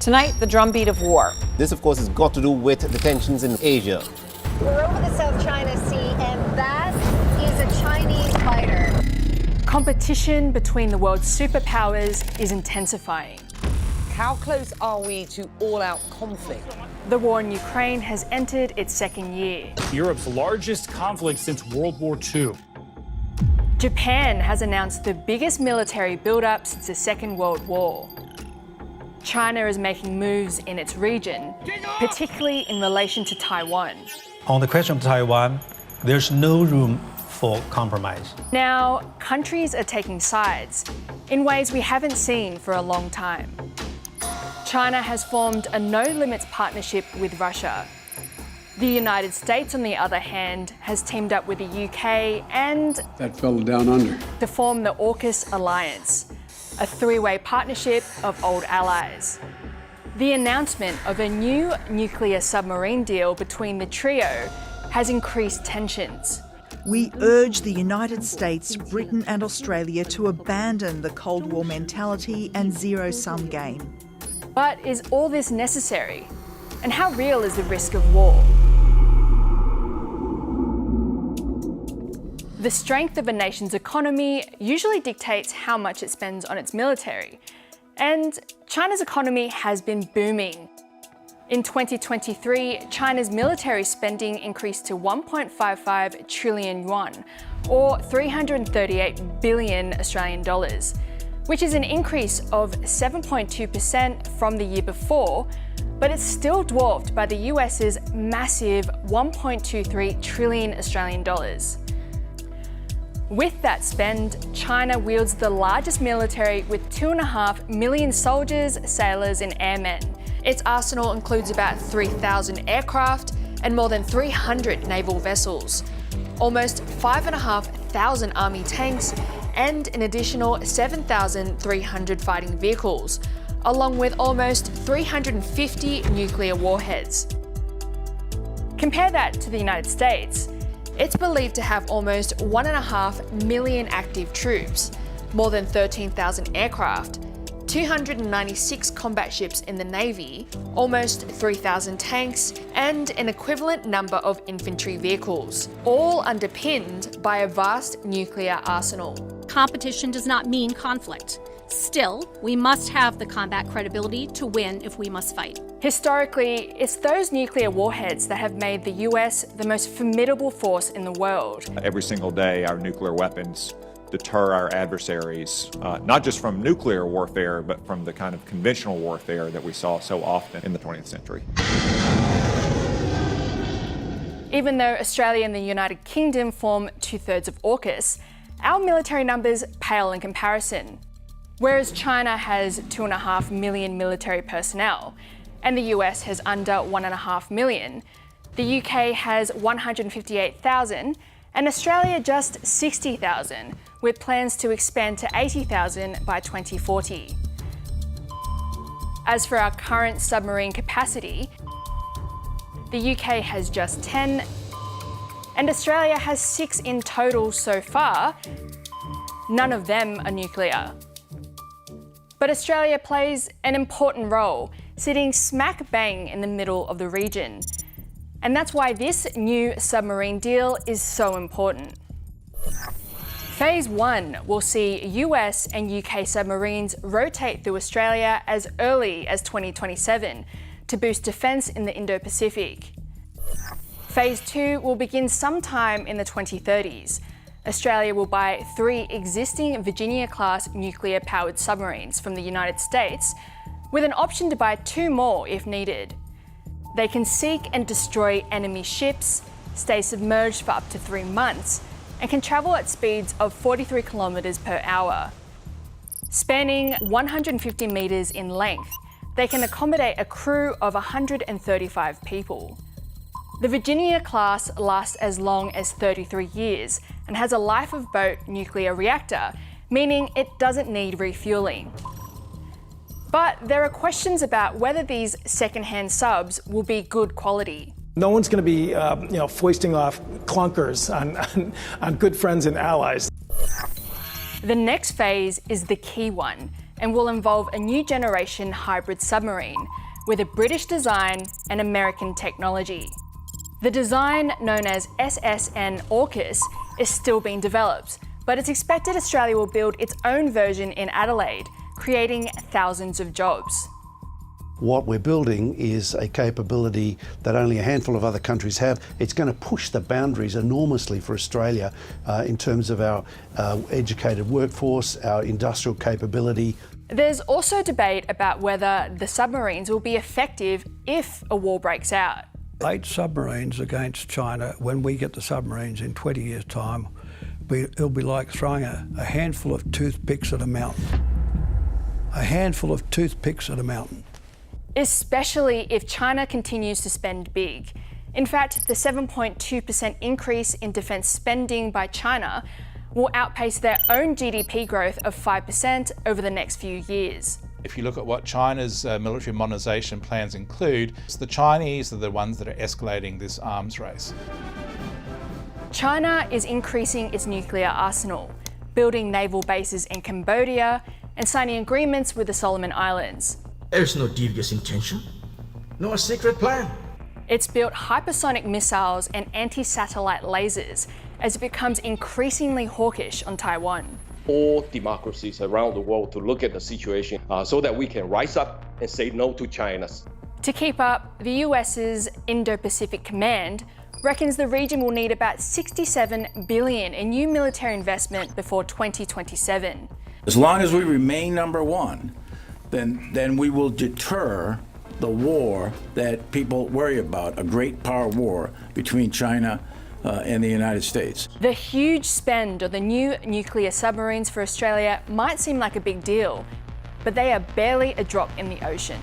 Tonight, the drumbeat of war. This, of course, has got to do with the tensions in Asia. We're over the South China Sea, and that is a Chinese fighter. Competition between the world's superpowers is intensifying. How close are we to all-out conflict? The war in Ukraine has entered its second year. Europe's largest conflict since World War II. Japan has announced the biggest military build-up since the Second World War. China is making moves in its region, particularly in relation to Taiwan. On the question of Taiwan, there's no room for compromise. Now, countries are taking sides in ways we haven't seen for a long time. China has formed a no-limits partnership with Russia. The United States, on the other hand, has teamed up with the UK and that fellow down under to form the AUKUS alliance, a three-way partnership of old allies. The announcement of a new nuclear submarine deal between the trio has increased tensions. We urge the United States, Britain and Australia to abandon the Cold War mentality and zero-sum game. But is all this necessary? And how real is the risk of war? The strength of a nation's economy usually dictates how much it spends on its military. And China's economy has been booming. In 2023, China's military spending increased to 1.55 trillion yuan, or 338 billion Australian dollars, which is an increase of 7.2% from the year before, but it's still dwarfed by the US's massive 1.23 trillion Australian dollars. With that spend, China wields the largest military with 2.5 million soldiers, sailors and airmen. Its arsenal includes about 3,000 aircraft and more than 300 naval vessels, almost 5,500 army tanks and an additional 7,300 fighting vehicles, along with almost 350 nuclear warheads. Compare that to the United States. It's believed to have almost 1.5 million active troops, more than 13,000 aircraft, 296 combat ships in the Navy, almost 3,000 tanks, and an equivalent number of infantry vehicles, all underpinned by a vast nuclear arsenal. Competition does not mean conflict. Still, we must have the combat credibility to win if we must fight. Historically, it's those nuclear warheads that have made the US the most formidable force in the world. Every single day, our nuclear weapons deter our adversaries, not just from nuclear warfare, but from the kind of conventional warfare that we saw so often in the 20th century. Even though Australia and the United Kingdom form 2/3 of AUKUS, our military numbers pale in comparison. Whereas China has 2.5 million military personnel, and the US has under 1.5 million, the UK has 158,000, and Australia just 60,000, with plans to expand to 80,000 by 2040. As for our current submarine capacity, the UK has just 10, and Australia has 6 in total so far. None of them are nuclear. But Australia plays an important role, sitting smack bang in the middle of the region. And that's why this new submarine deal is so important. Phase 1 will see US and UK submarines rotate through Australia as early as 2027 to boost defence in the Indo-Pacific. Phase 2 will begin sometime in the 2030s. Australia will buy 3 existing Virginia-class nuclear-powered submarines from the United States, with an option to buy 2 more if needed. They can seek and destroy enemy ships, stay submerged for up to 3 months, and can travel at speeds of 43 kilometres per hour. Spanning 150 metres in length, they can accommodate a crew of 135 people. The Virginia class lasts as long as 33 years and has a life of boat nuclear reactor, meaning it doesn't need refueling. But there are questions about whether these second-hand subs will be good quality. No one's going to be, foisting off clunkers on good friends and allies. The next phase is the key one, and will involve a new generation hybrid submarine with a British design and American technology. The design, known as SSN AUKUS, is still being developed, but it's expected Australia will build its own version in Adelaide, creating thousands of jobs. What we're building is a capability that only a handful of other countries have. It's going to push the boundaries enormously for Australia in terms of our educated workforce, our industrial capability. There's also debate about whether the submarines will be effective if a war breaks out. 8 submarines against China, when we get the submarines in 20 years' time, it'll be like throwing a handful of toothpicks at a mountain. A handful of toothpicks at a mountain. Especially if China continues to spend big. In fact, the 7.2% increase in defence spending by China will outpace their own GDP growth of 5% over the next few years. If you look at what China's military modernisation plans include, the Chinese are the ones that are escalating this arms race. China is increasing its nuclear arsenal, building naval bases in Cambodia and signing agreements with the Solomon Islands. There's no devious intention, no secret plan. It's built hypersonic missiles and anti-satellite lasers as it becomes increasingly hawkish on Taiwan. All democracies around the world to look at the situation so that we can rise up and say no to China's. To keep up, the US's Indo-Pacific Command reckons the region will need about $67 billion in new military investment before 2027. As long as we remain number one, then we will deter the war that people worry about, a great power war between China and the United States. The huge spend on the new nuclear submarines for Australia might seem like a big deal, but they are barely a drop in the ocean.